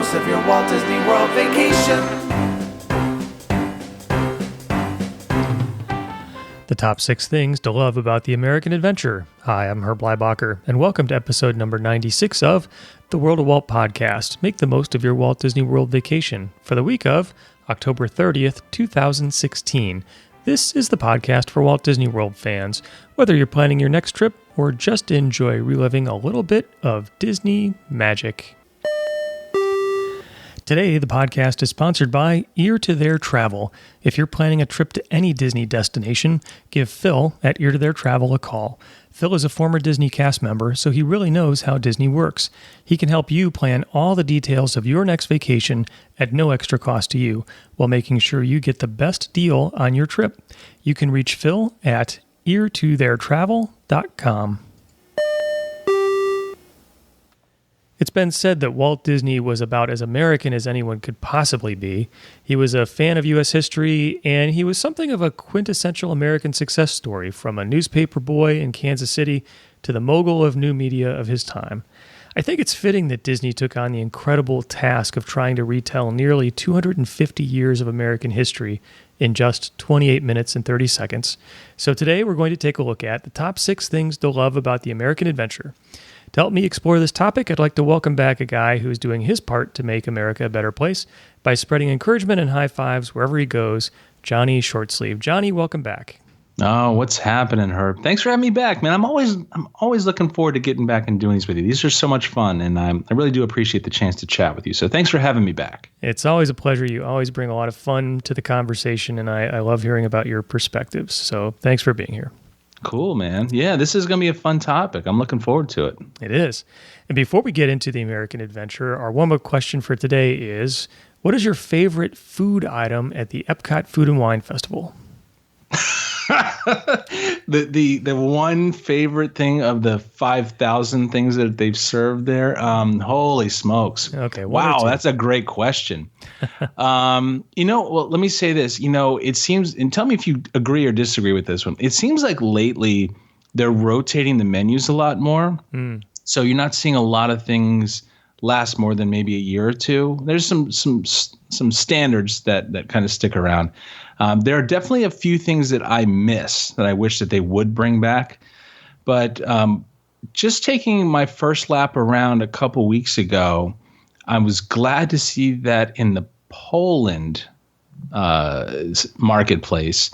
most of your Walt Disney World vacation. The top 6 things to love about the American Adventure. Hi, I'm Herb Leibacher, and welcome to episode number 96 of the World of Walt podcast. Make the most of your Walt Disney World vacation for the week of October 30th, 2016. This is the podcast for Walt Disney World fans, whether you're planning your next trip or just enjoy reliving a little bit of Disney magic. Today, the podcast is sponsored by Ear to Their Travel. If you're planning a trip to any Disney destination, give Phil at Ear to Their Travel a call. Phil is a former Disney cast member, so he really knows how Disney works. He can help you plan all the details of your next vacation at no extra cost to you, while making sure you get the best deal on your trip. You can reach Phil at eartotheirtravel.com. It's been said that Walt Disney was about as American as anyone could possibly be. He was a fan of U.S. history, and he was something of a quintessential American success story, from a newspaper boy in Kansas City to the mogul of new media of his time. I think it's fitting that Disney took on the incredible task of trying to retell nearly 250 years of American history in just 28 minutes and 30 seconds. So today we're going to take a look at the top 6 things to love about the American Adventure. To help me explore this topic, I'd like to welcome back a guy who's doing his part to make America a better place by spreading encouragement and high fives wherever he goes, Johnny Shortsleeve. Johnny, welcome back. Oh, what's happening, Herb? Thanks for having me back, man. I'm always looking forward to getting back and doing these with you. These are so much fun, and I really do appreciate the chance to chat with you. So thanks for having me back. It's always a pleasure. You always bring a lot of fun to the conversation, and I love hearing about your perspectives. So thanks for being here. Cool, man. Yeah, this is going to be a fun topic. I'm looking forward to it. It is. And before we get into the American Adventure, our warm-up question for today is, what is your favorite food item at the Epcot Food and Wine Festival? The one favorite thing of the 5,000 things that they've served there, holy smokes. Okay. Wow, that's a great question. Well, let me say this. It seems, and tell me if you agree or disagree with this one. It seems like lately they're rotating the menus a lot more. So you're not seeing a lot of things last more than maybe a year or two. There's some standards that kind of stick around. There are definitely a few things that I miss that I wish that they would bring back. But just taking my first lap around a couple weeks ago, I was glad to see that in the Poland marketplace,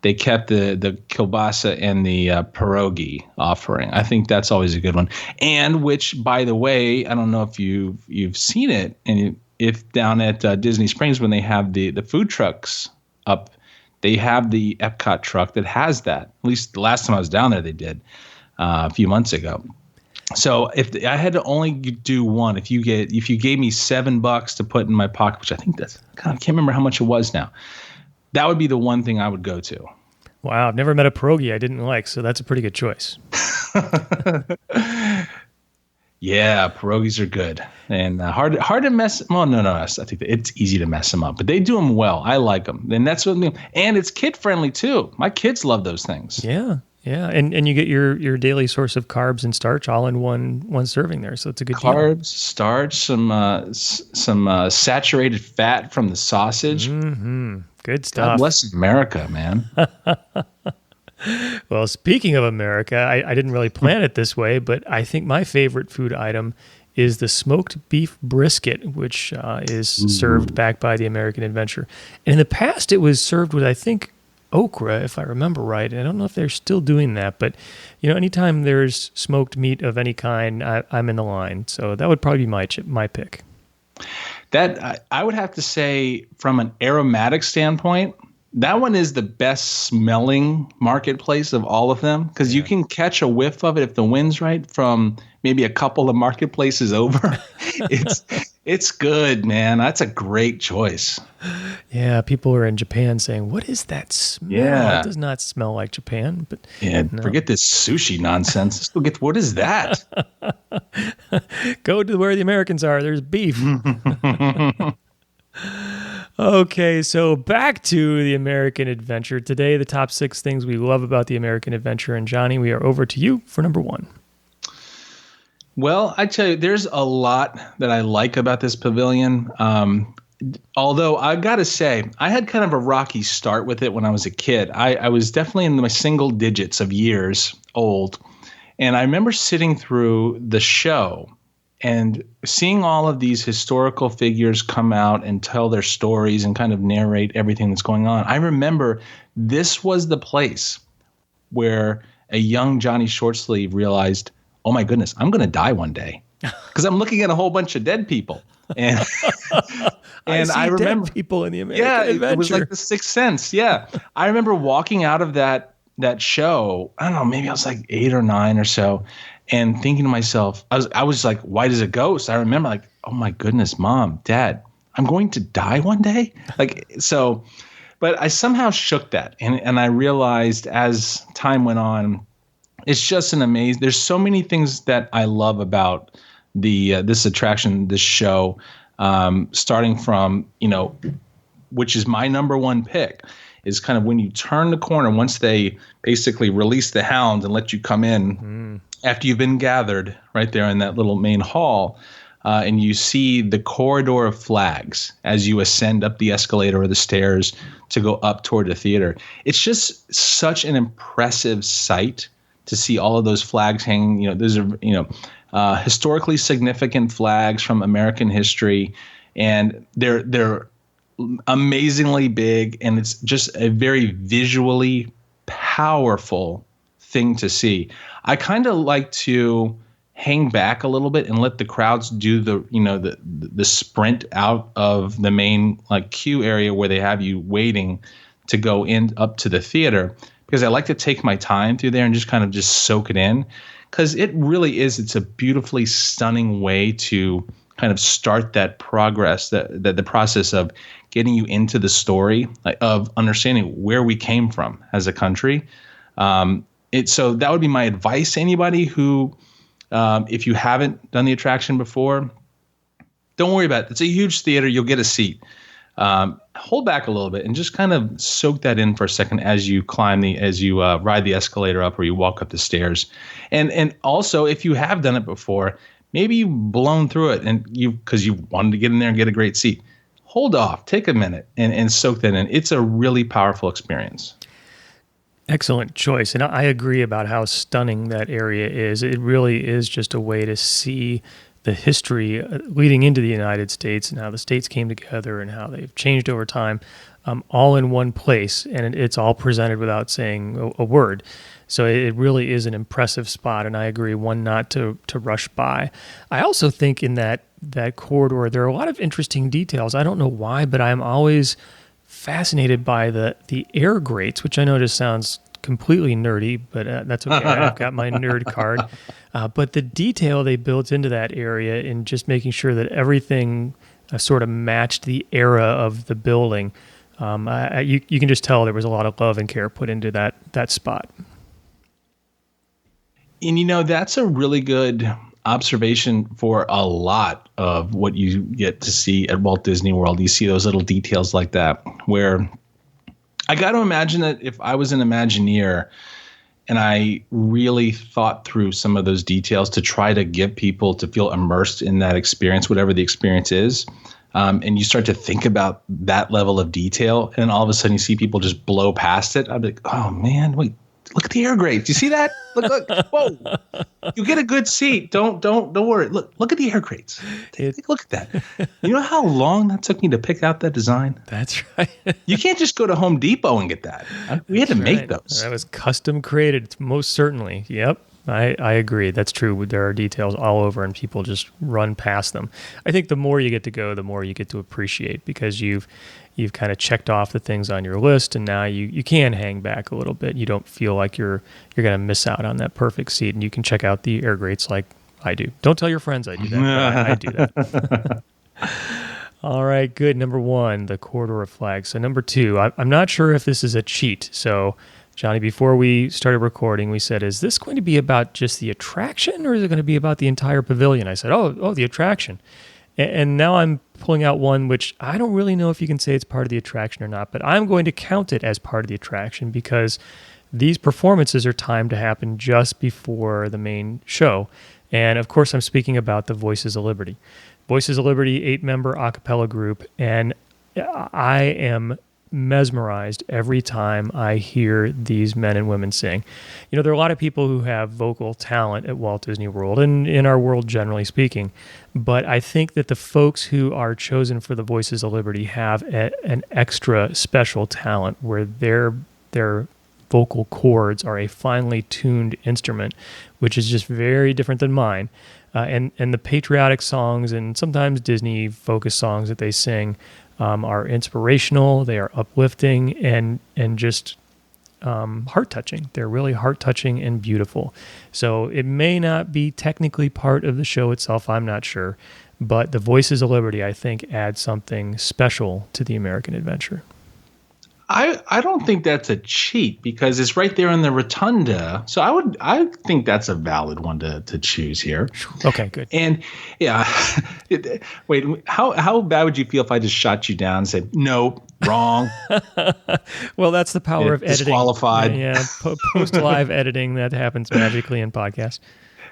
they kept the kielbasa and the pierogi offering. I think that's always a good one. And which, by the way, I don't know if you've seen it, and if down at Disney Springs when they have the food trucks up, they have the Epcot truck that has that. At least the last time I was down there, they did a few months ago. So if I had to only do one, if you gave me $7 to put in my pocket, which I think I can't remember how much it was now, that would be the one thing I would go to. Wow, I've never met a pierogi I didn't like, so that's a pretty good choice. Yeah, pierogies are good and hard to mess. Well, no, I think it's easy to mess them up, but they do them well. I like them, and that's what. And it's kid friendly too. My kids love those things. Yeah, and you get your daily source of carbs and starch all in one serving there, so it's a good carbs, deal. Starch, some saturated fat from the sausage. Mm-hmm. Good stuff. God bless America, man. Well, speaking of America, I didn't really plan it this way, but I think my favorite food item is the smoked beef brisket, which is served back by the American Adventure. And in the past, it was served with, I think, okra, if I remember right. And I don't know if they're still doing that, but anytime there's smoked meat of any kind, I'm in the line. So that would probably be my pick. That I would have to say, from an aromatic standpoint, that one is the best smelling marketplace of all of them, because you can catch a whiff of it if the wind's right from maybe a couple of marketplaces over. It's good, man. That's a great choice. Yeah, people are in Japan saying, "What is that smell? Yeah. It does not smell like Japan." But forget this sushi nonsense. Let's go get what is that? Go to where the Americans are. There's beef. Okay, so back to the American Adventure. Today, the top 6 things we love about the American Adventure. And Johnny, we are over to you for number 1. Well, I tell you, there's a lot that I like about this pavilion. Although I got to say, I had kind of a rocky start with it when I was a kid. I was definitely in my single digits of years old. And I remember sitting through the show and seeing all of these historical figures come out and tell their stories and kind of narrate everything that's going on. I remember this was the place where a young Johnny Shortsleeve realized, oh my goodness, I'm going to die one day because I'm looking at a whole bunch of dead people. And and I remember dead people in the American Adventure. It was like the Sixth Sense. Yeah, I remember walking out of that show. I don't know, maybe I was like 8 or 9 or so, and thinking to myself, I was like white as a ghost. I remember like, oh my goodness, Mom, Dad, I'm going to die one day. Like so, but I somehow shook that, and I realized as time went on, it's just an amazing. There's so many things that I love about this attraction, this show, starting from, which is my number one pick, is kind of when you turn the corner, once they basically release the hound and let you come in after you've been gathered right there in that little main hall, and you see the corridor of flags as you ascend up the escalator or the stairs to go up toward the theater. It's just such an impressive sight to see all of those flags hanging. Those are, historically significant flags from American history, and they're amazingly big, and it's just a very visually powerful thing to see. I kind of like to hang back a little bit and let the crowds do the sprint out of the main like queue area where they have you waiting to go in up to the theater, because I like to take my time through there and just kind of just soak it in, because it really is. It's a beautifully stunning way to kind of start that progress, that the process of getting you into the story, of understanding where we came from as a country. So that would be my advice to anybody who, if you haven't done the attraction before, don't worry about it. It's a huge theater. You'll get a seat. Hold back a little bit and just kind of soak that in for a second as you ride the escalator up or you walk up the stairs. And also, if you have done it before, maybe you've blown through it because you wanted to get in there and get a great seat. Hold off, take a minute and soak that in. It's a really powerful experience. Excellent choice. And I agree about how stunning that area is. It really is just a way to see the history leading into the United States and how the states came together and how they've changed over time, all in one place. And it's all presented without saying a word. So it really is an impressive spot. And I agree, one not to rush by. I also think in that corridor, there are a lot of interesting details. I don't know why, but I'm always fascinated by the air grates, which I know just sounds completely nerdy, but that's okay. I've got my nerd card. But the detail they built into that area in just making sure that everything sort of matched the era of the building, you can just tell there was a lot of love and care put into that spot. And that's a really good observation for a lot of what you get to see at Walt Disney World. You see those little details like that, where I got to imagine that if I was an Imagineer and I really thought through some of those details to try to get people to feel immersed in that experience, whatever the experience is, and you start to think about that level of detail, and all of a sudden you see people just blow past it, I'd be like, oh man, wait, look at the air grates. You see that? Look, whoa. You get a good seat. Don't worry. Look at the air grates. Take a look at that. You know how long that took me to pick out that design? That's right. You can't just go to Home Depot and get that. We had to make those. That was custom created, most certainly. Yep. I agree. That's true. There are details all over and people just run past them. I think the more you get to go, the more you get to appreciate, because you've kind of checked off the things on your list, and now you can hang back a little bit. You don't feel like you're going to miss out on that perfect seat, and you can check out the air grates like I do. Don't tell your friends I do that, but I do that. All right, good. Number 1, the corridor of flags. So number 2, I'm not sure if this is a cheat. So Johnny, before we started recording, we said, is this going to be about just the attraction, or is it going to be about the entire pavilion? I said, oh, the attraction. And now I'm pulling out one which I don't really know if you can say it's part of the attraction or not, but I'm going to count it as part of the attraction because these performances are timed to happen just before the main show. And of course, I'm speaking about the Voices of Liberty. Voices of Liberty, 8-member a cappella group, and I am mesmerized every time I hear these men and women sing. You know, there are a lot of people who have vocal talent at Walt Disney World and in our world generally speaking, but I think that the folks who are chosen for the Voices of Liberty have an extra special talent where their vocal cords are a finely tuned instrument, which is just very different than mine. And the patriotic songs and sometimes Disney-focused songs that they sing are inspirational, they are uplifting, and just heart-touching. They're really heart-touching and beautiful. So it may not be technically part of the show itself, I'm not sure, but the Voices of Liberty, I think, add something special to the American adventure. I don't think that's a cheat because it's right there in the rotunda. So I think that's a valid one to choose here. Okay, good. And yeah, wait, how bad would you feel if I just shot you down and said, nope, wrong? Well, that's the power of editing. Disqualified. Yeah, post-live editing that happens magically in podcasts.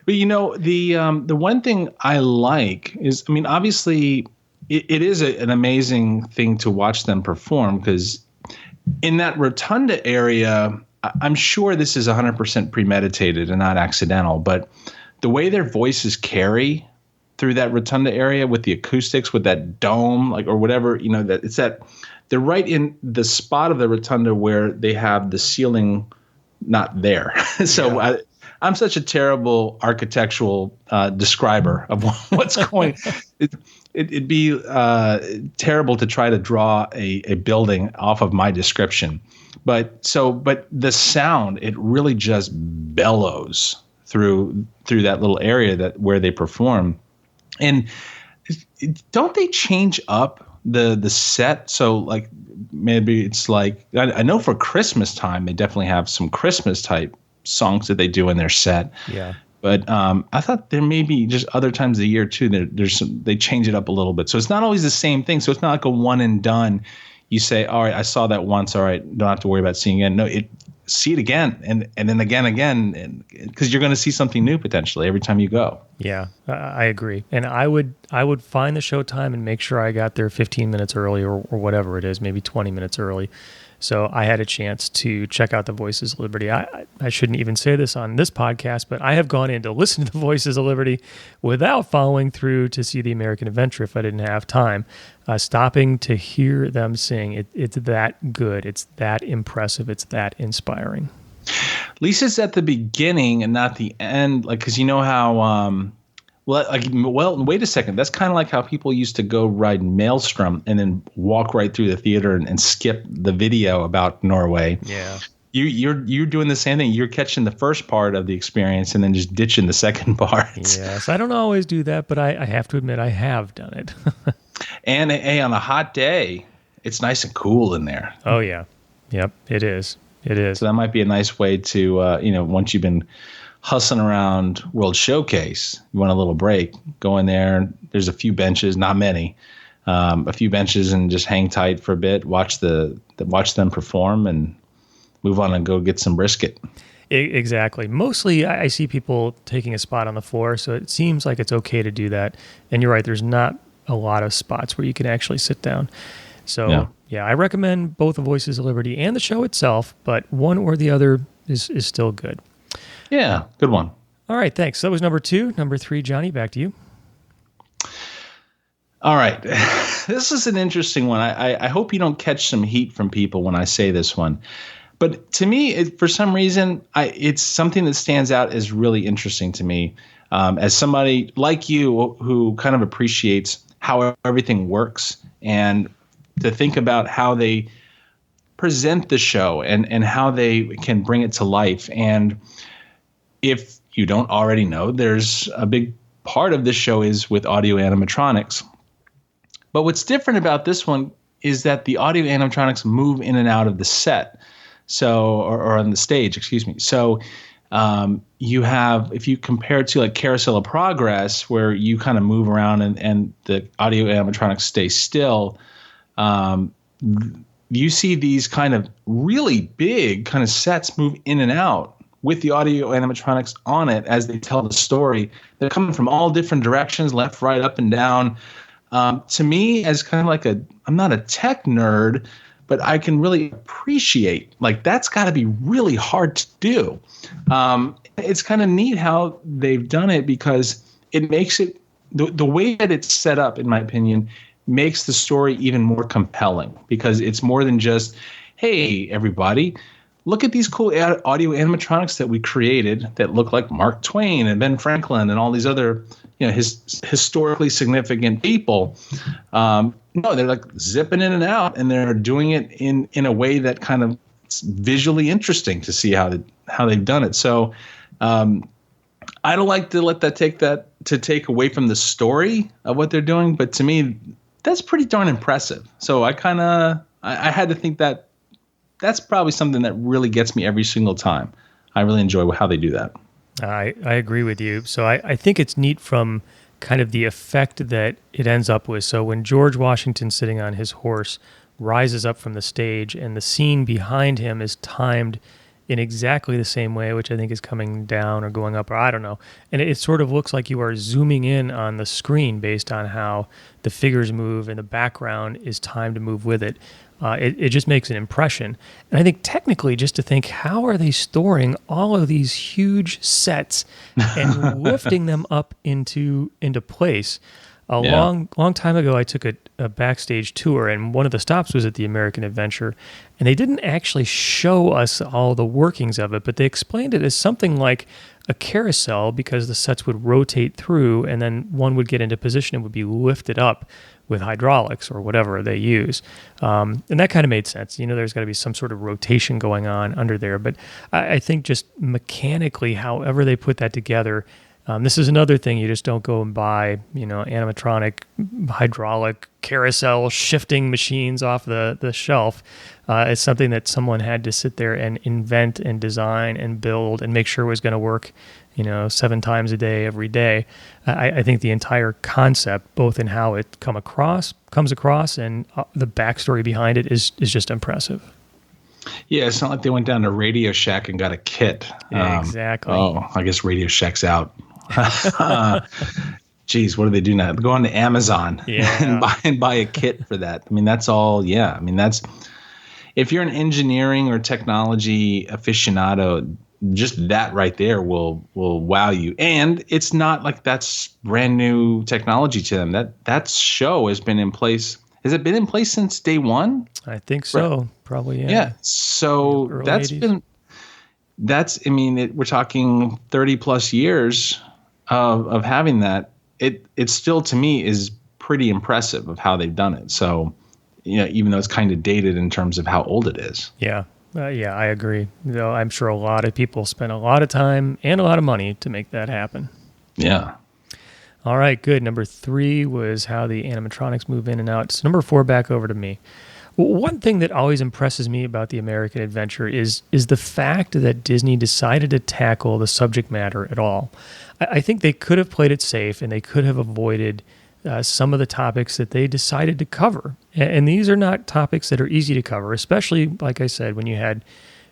But you know, the one thing I like is, I mean, obviously it is an amazing thing to watch them perform because in that rotunda area, I'm sure this is 100% premeditated and not accidental, but the way their voices carry through that rotunda area with the acoustics, with that dome, like, or whatever, you know, that it's that they're right in the spot of the rotunda where they have the ceiling not there. So yeah. I'm such a terrible architectural describer of what's going. It'd be terrible to try to draw a building off of my description, but the sound, it really just bellows through that little area where they perform, and don't they change up the set? So like maybe it's like I know for Christmas time they definitely have some Christmas type songs that they do in their set. Yeah. But I thought there may be just other times of the year too. They change it up a little bit, so it's not always the same thing. So it's not like a one and done. You say, all right, I saw that once. All right, don't have to worry about seeing it again. No, see it again, and then again, because you're going to see something new potentially every time you go. Yeah, I agree. And I would find the show time and make sure I got there 15 minutes early or whatever it is, maybe 20 minutes early. So I had a chance to check out the Voices of Liberty. I shouldn't even say this on this podcast, but I have gone in to listen to the Voices of Liberty without following through to see the American Adventure if I didn't have time. Stopping to hear them sing, it's that good. It's that impressive. It's that inspiring. At least it's at the beginning and not the end. Like, because you know how well, wait a second. That's kind of like how people used to go ride Maelstrom and then walk right through the theater and skip the video about Norway. Yeah. You're doing the same thing. You're catching the first part of the experience and then just ditching the second part. Yes, I don't always do that, but I have to admit I have done it. And hey, on a hot day, it's nice and cool in there. Oh yeah, yep, it is. It is. So that might be a nice way to once you've been hustling around World Showcase, you want a little break, go in there. There's a few benches, not many, a few benches, and just hang tight for a bit. Watch them perform, and move on and go get some brisket. Exactly. Mostly, I see people taking a spot on the floor, so it seems like it's okay to do that. And you're right. There's not a lot of spots where you can actually sit down. So yeah, I recommend both the Voices of Liberty and the show itself, but one or the other is still good. Yeah, good one. All right, thanks. So that was number 2. Number 3, Johnny, back to you. All right. This is an interesting one. I hope you don't catch some heat from people when I say this one. But to me, for some reason, it's something that stands out as really interesting to me. As somebody like you who kind of appreciates how everything works and to think about how they present the show and how they can bring it to life. And if you don't already know, there's a big part of this show is with audio animatronics. But what's different about this one is that the audio animatronics move in and out of the set. So, or on the stage, excuse me. So you have, if you compare it to like Carousel of Progress, where you kind of move around and the audio animatronics stay still, you see these kind of really big kind of sets move in and out with the audio animatronics on it as they tell the story. They're coming from all different directions, left, right, up, and down. To me, as kind of like I'm not a tech nerd, but I can really appreciate, like, that's got to be really hard to do. It's kind of neat how they've done it, because it makes it, the way that it's set up, in my opinion, makes the story even more compelling, because it's more than just, hey, everybody, look at these cool audio animatronics that we created that look like Mark Twain and Ben Franklin and all these other, historically significant people. No, they're like zipping in and out, and they're doing it in a way that kind of it's visually interesting to see how they've done it. So I don't like to let that take away from the story of what they're doing, but to me, that's pretty darn impressive. So I had to think that that's probably something that really gets me every single time. I really enjoy how they do that. I agree with you. So I think it's neat from kind of the effect that it ends up with. So when George Washington, sitting on his horse, rises up from the stage, and the scene behind him is timed in exactly the same way, which I think is coming down or going up, or I don't know. And it sort of looks like you are zooming in on the screen based on how the figures move, and the background is timed to move with it. It just makes an impression. And I think technically, just to think, how are they storing all of these huge sets and lifting them up into place? Long time ago, I took a backstage tour, and one of the stops was at the American Adventure, and they didn't actually show us all the workings of it, but they explained it as something like a carousel, because the sets would rotate through, and then one would get into position and would be lifted up with hydraulics or whatever they use. And that kind of made sense. There's got to be some sort of rotation going on under there. But I think just mechanically, however they put that together, this is another thing. You just don't go and buy, animatronic, hydraulic, carousel shifting machines off the shelf. It's something that someone had to sit there and invent and design and build and make sure was going to work, 7 times a day, every day. I think the entire concept, both in how it comes across, and the backstory behind it is just impressive. Yeah, it's not like they went down to Radio Shack and got a kit. Exactly. I guess Radio Shack's out. Geez, what do they do now? Go on to Amazon and buy a kit for that. I mean, that's all. Yeah, I mean, that's, if you're an engineering or technology aficionado, just that right there will wow you. And it's not like that's brand new technology to them. That show has been in place. Has it been in place since day one? I think so. Right. Probably, yeah. Yeah. So Early that's 80s. We're talking 30 plus years of having that. It still, to me, is pretty impressive of how they've done it. So, even though it's kind of dated in terms of how old it is. Yeah. I agree. Though I'm sure a lot of people spent a lot of time and a lot of money to make that happen. Yeah. All right, good. Number 3 was how the animatronics move in and out. So number 4, back over to me. One thing that always impresses me about the American Adventure is the fact that Disney decided to tackle the subject matter at all. I think they could have played it safe, and they could have avoided some of the topics that they decided to cover. And these are not topics that are easy to cover, especially, like I said, when you had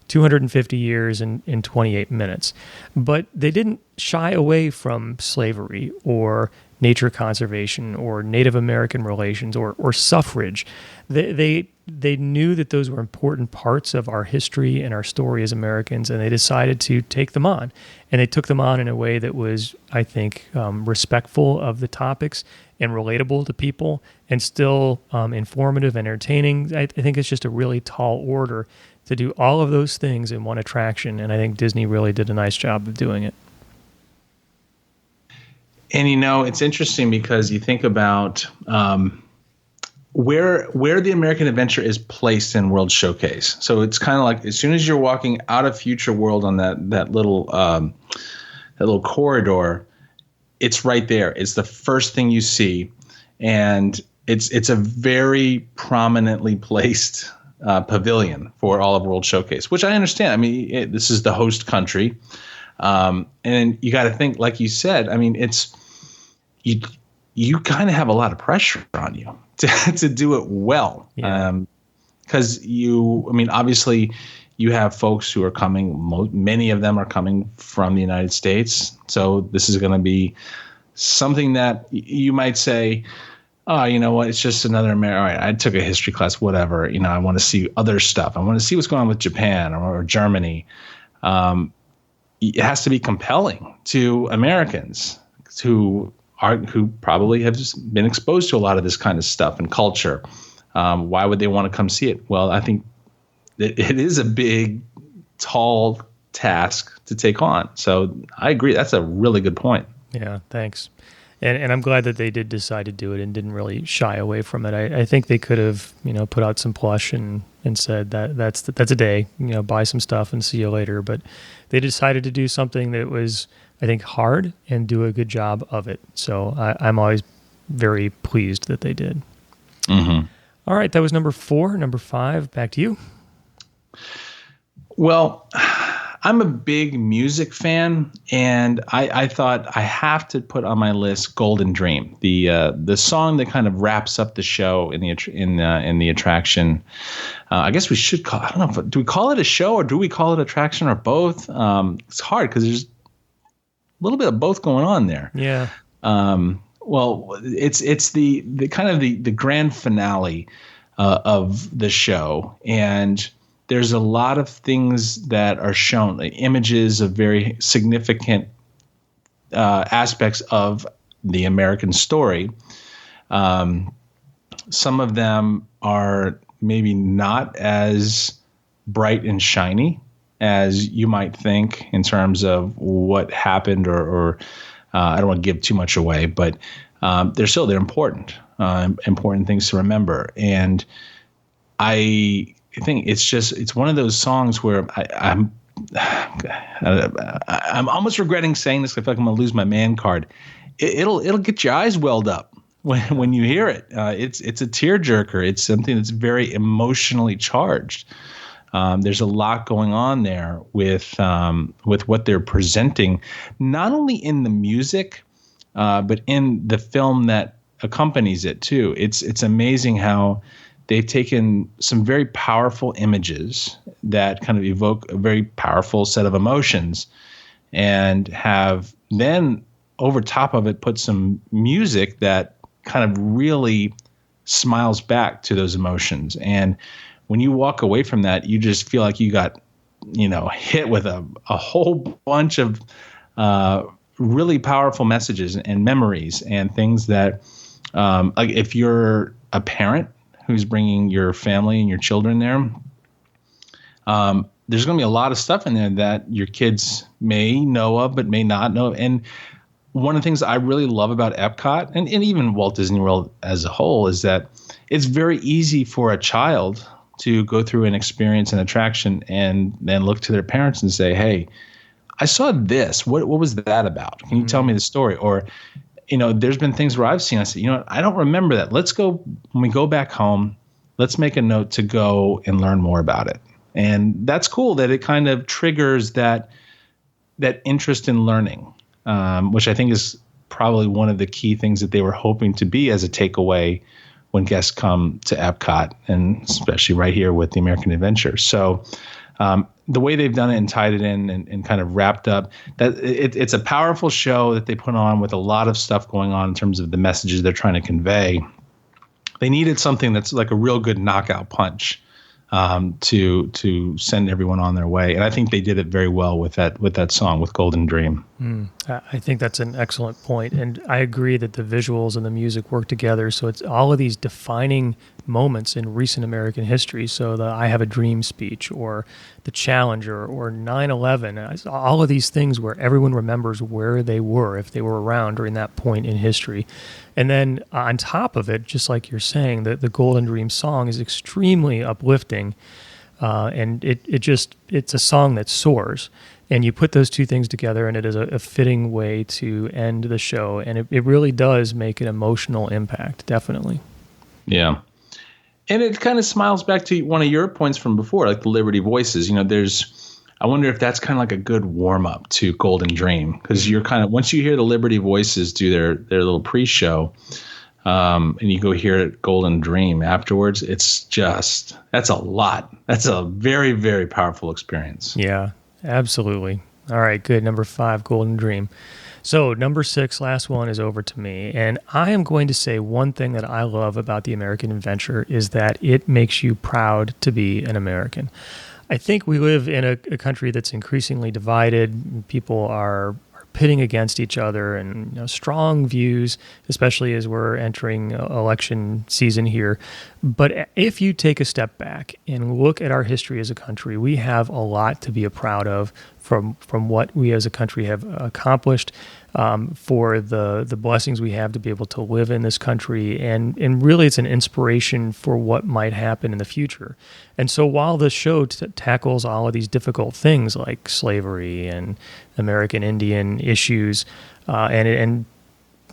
250 years in 28 minutes. But they didn't shy away from slavery or nature conservation or Native American relations or suffrage. They knew that those were important parts of our history and our story as Americans, and they decided to take them on. And they took them on in a way that was, I think, respectful of the topics and relatable to people, and still informative and entertaining. I think it's just a really tall order to do all of those things in one attraction, and I think Disney really did a nice job of doing it. And it's interesting because you think about where the American Adventure is placed in World Showcase. So it's kind of like as soon as you're walking out of Future World on that little corridor, it's right there. It's the first thing you see, and it's a very prominently placed pavilion for all of World Showcase, which I understand. I mean, this is the host country, and you got to think, like you said. I mean, you kind of have a lot of pressure on you to do it well, because obviously You have folks who are coming, many of them are coming from the United States. So this is going to be something that you might say, oh, you know what? It's just another American. All right, I took a history class, whatever. I want to see other stuff. I want to see what's going on with Japan or Germany. It has to be compelling to Americans who probably have just been exposed to a lot of this kind of stuff and culture. Why would they want to come see it? Well, I think it is a big, tall task to take on. So I agree. That's a really good point. Yeah, thanks. And I'm glad that they did decide to do it and didn't really shy away from it. I think they could have, put out some plush and said that's a day, buy some stuff and see you later. But they decided to do something that was, I think, hard and do a good job of it. So I'm always very pleased that they did. Mm-hmm. All right, that was number 4. Number 5, back to you. Well, I'm a big music fan, and I thought I have to put on my list "Golden Dream," the song that kind of wraps up the show in the attraction. I guess we should call. I don't know. Do we call it a show or do we call it attraction or both? It's hard because there's a little bit of both going on there. Yeah. Well, it's the kind of the grand finale of the show, and there's a lot of things that are shown, like images of very significant aspects of the American story. Some of them are maybe not as bright and shiny as you might think in terms of what happened, or I don't want to give too much away, but they're important things to remember. And I think it's one of those songs where I'm almost regretting saying this. I feel like I'm going to lose my man card. It'll get your eyes welled up when you hear it. It's a tearjerker. It's something that's very emotionally charged. There's a lot going on there with what they're presenting, not only in the music, but in the film that accompanies it too. It's amazing how they've taken some very powerful images that kind of evoke a very powerful set of emotions and have then over top of it put some music that kind of really smiles back to those emotions. And when you walk away from that, you just feel like you got, hit with a whole bunch of really powerful messages and memories and things that, like if you're a parent who's bringing your family and your children there, there's going to be a lot of stuff in there that your kids may know of but may not know. And one of the things I really love about Epcot and even Walt Disney World as a whole is that it's very easy for a child to go through an experience, an attraction, and then look to their parents and say, hey, I saw this. What was that about? Can you tell me the story? Or there's been things where I've seen, I say, I don't remember that. Let's go, when we go back home, let's make a note to go and learn more about it. And that's cool that it kind of triggers that interest in learning, which I think is probably one of the key things that they were hoping to be as a takeaway when guests come to Epcot, and especially right here with the American Adventure. So the way they've done it and tied it in and kind of wrapped up, that it's a powerful show that they put on with a lot of stuff going on in terms of the messages they're trying to convey. They needed something that's like a real good knockout punch to send everyone on their way. And I think they did it very well with that song, with Golden Dream. I think that's an excellent point. And I agree that the visuals and the music work together. So it's all of these defining moments in recent American history. So the I Have a Dream speech, or the Challenger, or 9/11, all of these things where everyone remembers where they were if they were around during that point in history. And then on top of it, just like you're saying, the Golden Dream song is extremely uplifting. And it's a song that soars. And you put those two things together, and it is a fitting way to end the show. And it really does make an emotional impact, definitely. Yeah. And it kind of smiles back to one of your points from before, like the Liberty Voices. I wonder if that's kind of like a good warm up to Golden Dream, because you're kind of, once you hear the Liberty Voices do their little pre-show, and you go hear it Golden Dream afterwards, that's a lot. That's a very, very powerful experience. Yeah, absolutely. All right, good. Number 5, Golden Dream. So number 6, last one, is over to me. And I am going to say one thing that I love about the American Adventure is that it makes you proud to be an American. I think we live in a country that's increasingly divided. People are pitting against each other, and strong views, especially as we're entering election season here. But if you take a step back and look at our history as a country, we have a lot to be proud of from what we as a country have accomplished, for the blessings we have to be able to live in this country. And really, it's an inspiration for what might happen in the future. And so while the show tackles all of these difficult things like slavery and American Indian issues, and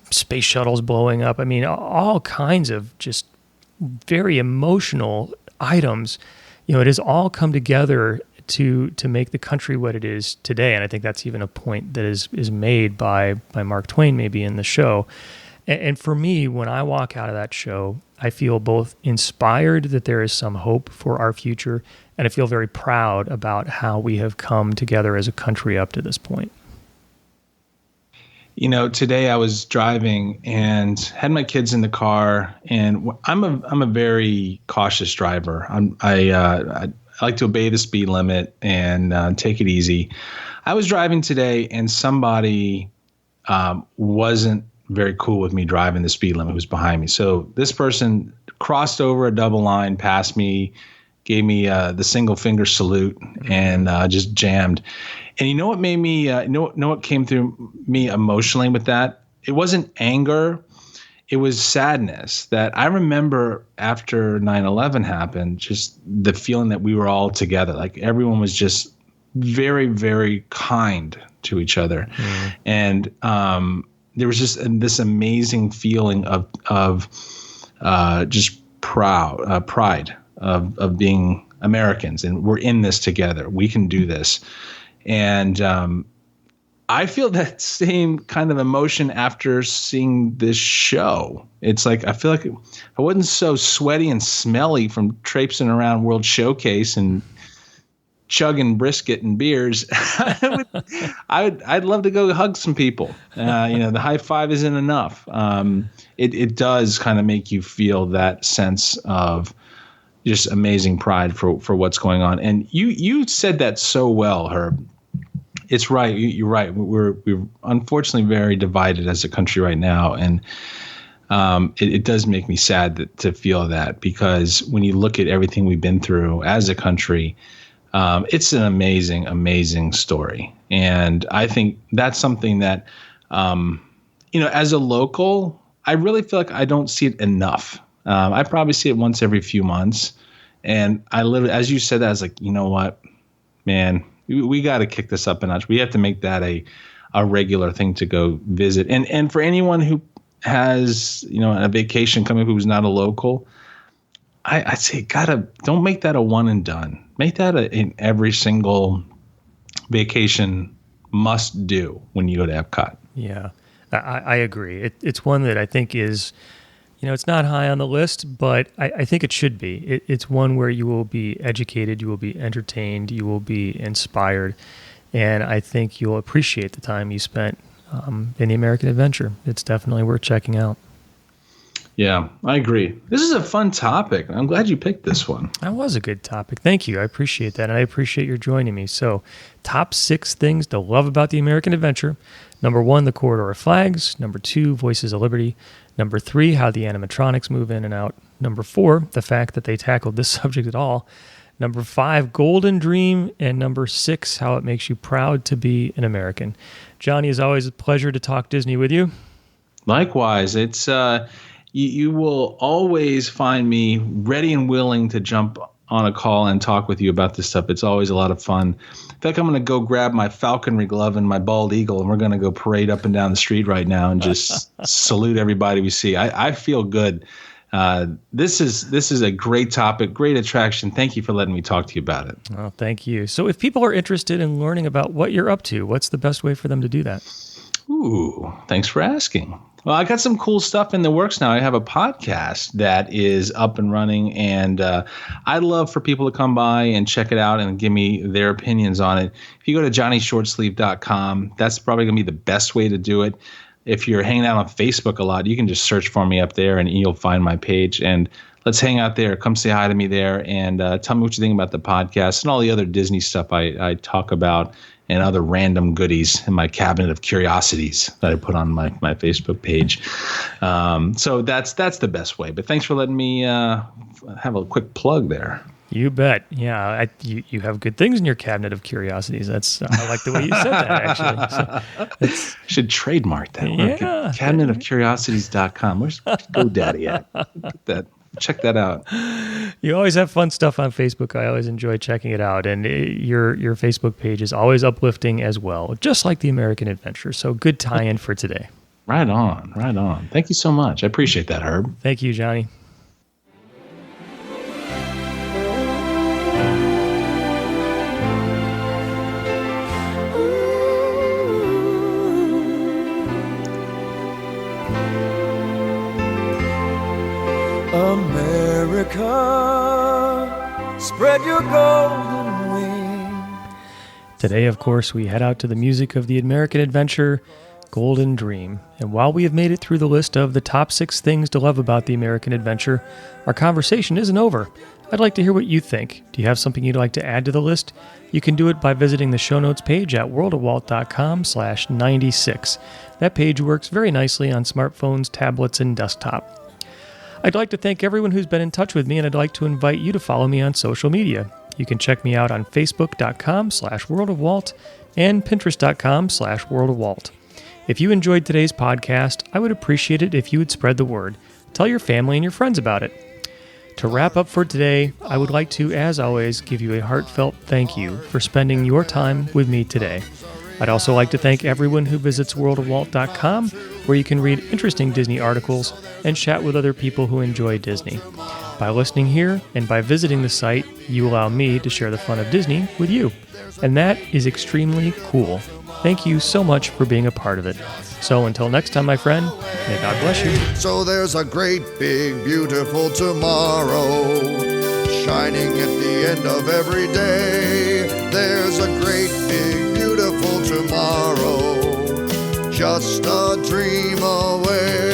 space shuttles blowing up, I mean, all kinds of just very emotional items, it has all come together to make the country what it is today. And I think that's even a point that is made by Mark Twain maybe in the show. And for me, when I walk out of that show, I feel both inspired that there is some hope for our future, and I feel very proud about how we have come together as a country up to this point. Today I was driving and had my kids in the car, and I'm a very cautious driver. I like to obey the speed limit and take it easy. I was driving today, and somebody wasn't very cool with me driving the speed limit, who was behind me. So this person crossed over a double line past me, gave me the single finger salute, and just jammed. And you know what made me, know what came through me emotionally with that? It wasn't anger. It was sadness. That I remember after 9/11 happened, just the feeling that we were all together. Like everyone was just very, very kind to each other. And there was just this amazing feeling of just pride of being Americans, and we're in this together. We can do this. And I feel that same kind of emotion after seeing this show. It's like I feel like if I wasn't so sweaty and smelly from traipsing around World Showcase and chugging brisket and beers, I'd love to go hug some people. The high five isn't enough. It does kind of make you feel that sense of just amazing pride for what's going on. And you said that so well, Herb. It's right. You're right. We're unfortunately very divided as a country right now, and it does make me sad to feel that, because when you look at everything we've been through as a country, it's an amazing, amazing story. And I think that's something that, as a local, I really feel like I don't see it enough. I probably see it once every few months. And I literally, as you said that, I was like, you know what, man, we got to kick this up a notch. We have to make that a regular thing to go visit. And for anyone who has, a vacation coming who's not a local, I'd say don't make that a one and done. Make that in every single vacation must do when you go to Epcot. Yeah, I agree. It's one that I think is, it's not high on the list, but I think it should be. It's one where you will be educated, you will be entertained, you will be inspired, and I think you'll appreciate the time you spent in the American Adventure. It's definitely worth checking out. Yeah, I agree. This is a fun topic. I'm glad you picked this one. That was a good topic. Thank you. I appreciate that, and I appreciate your joining me. So, top 6 things to love about the American Adventure. Number 1, the corridor of flags. Number 2, Voices of Liberty. Number 3, how the animatronics move in and out. Number 4, the fact that they tackled this subject at all. Number 5, Golden Dream. And number 6, how it makes you proud to be an American. Johnny, it's always a pleasure to talk Disney with you. Likewise. It's you will always find me ready and willing to jump on a call and talk with you about this stuff. It's always a lot of fun. In fact, I'm going to go grab my falconry glove and my bald eagle, and we're going to go parade up and down the street right now and just salute everybody we see. I feel good. This is a great topic, great attraction. Thank you for letting me talk to you about it. Oh, thank you. So if people are interested in learning about what you're up to, what's the best way for them to do that? Ooh, thanks for asking. Well, I got some cool stuff in the works now. I have a podcast that is up and running, and I'd love for people to come by and check it out and give me their opinions on it. If you go to johnnyshortsleeve.com, that's probably going to be the best way to do it. If you're hanging out on Facebook a lot, you can just search for me up there, and you'll find my page. And let's hang out there. Come say hi to me there, and tell me what you think about the podcast and all the other Disney stuff I talk about, and other random goodies in my cabinet of curiosities that I put on my Facebook page. So that's the best way. But thanks for letting me have a quick plug there. You bet. Yeah, you have good things in your cabinet of curiosities. I like the way you said that, actually. So should trademark that. Yeah. Cabinetofcuriosities.com. Where's GoDaddy at? Get that. Check that out. You always have fun stuff on Facebook. I always enjoy checking it out. And your Facebook page is always uplifting as well, just like the American Adventure. So good tie-in for today. Right on. Right on. Thank you so much. I appreciate that, Herb. Thank you, Johnny. America, spread your golden wings. Today, of course, we head out to the music of the American Adventure, Golden Dream. And while we have made it through the list of the top 6 things to love about the American Adventure, our conversation isn't over. I'd like to hear what you think. Do you have something you'd like to add to the list? You can do it by visiting the show notes page at worldofwalt.com/96. That page works very nicely on smartphones, tablets, and desktop. I'd like to thank everyone who's been in touch with me, and I'd like to invite you to follow me on social media. You can check me out on facebook.com/worldofwalt and pinterest.com/worldofwalt. If you enjoyed today's podcast, I would appreciate it if you would spread the word. Tell your family and your friends about it. To wrap up for today, I would like to, as always, give you a heartfelt thank you for spending your time with me today. I'd also like to thank everyone who visits worldofwalt.com, where you can read interesting Disney articles and chat with other people who enjoy Disney. By listening here and by visiting the site, you allow me to share the fun of Disney with you. And that is extremely cool. Thank you so much for being a part of it. So until next time, my friend, may God bless you. So there's a great, big, beautiful tomorrow shining at the end of every day. There's a great, big, beautiful tomorrow, just a dream away.